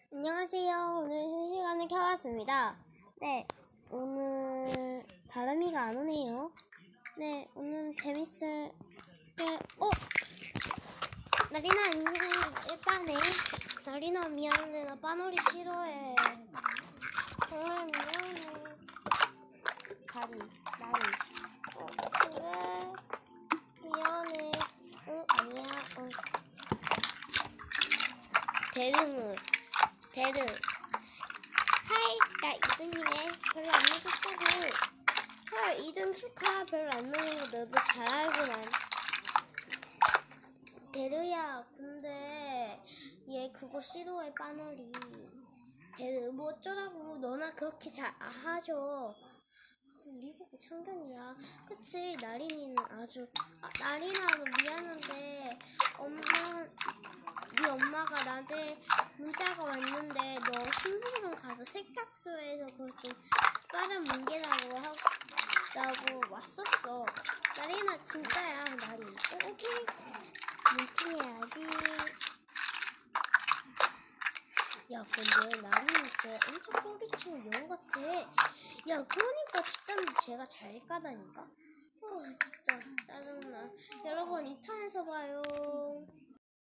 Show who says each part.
Speaker 1: 안녕하세요. 오늘 실시간을 켜봤습니다. 네, 오늘 바람이가 안 오네요. 네, 오늘 재밌을 때, 나리나 일단에 나리나 미안해. 나 빠놀이 싫어해. 정말 미안해. 나리. 그래. 미안해. 아니야. 데드. 하이, 나 2등이네. 별로 안 늦었다고. 헐, 2등 축하. 별로 안 늦은 거 너도 잘 알구만. 데드야, 근데 얘 그거 싫어해, 빠놀이. 데드, 뭐 어쩌라고. 너나 그렇게 잘 하셔. 우리 보고 참견이야. 그치, 나린이는 아주. 나린아, 너 미안한데 네 엄마가 나한테 문자가 왔는데 너 친구랑 가서 세탁소에서 그렇게 빠른 문제라고 하고 왔었어. 나린아 진짜야. 나린. 오케이. 뭉팅해야지. 야, 근데 나린이 쟤 엄청 꼬리치는 여우 같아. 야, 그러니까 뒷담도 쟤가 잘 까다니까. 진짜 짜증나. 여러분 2탄에서 봐요.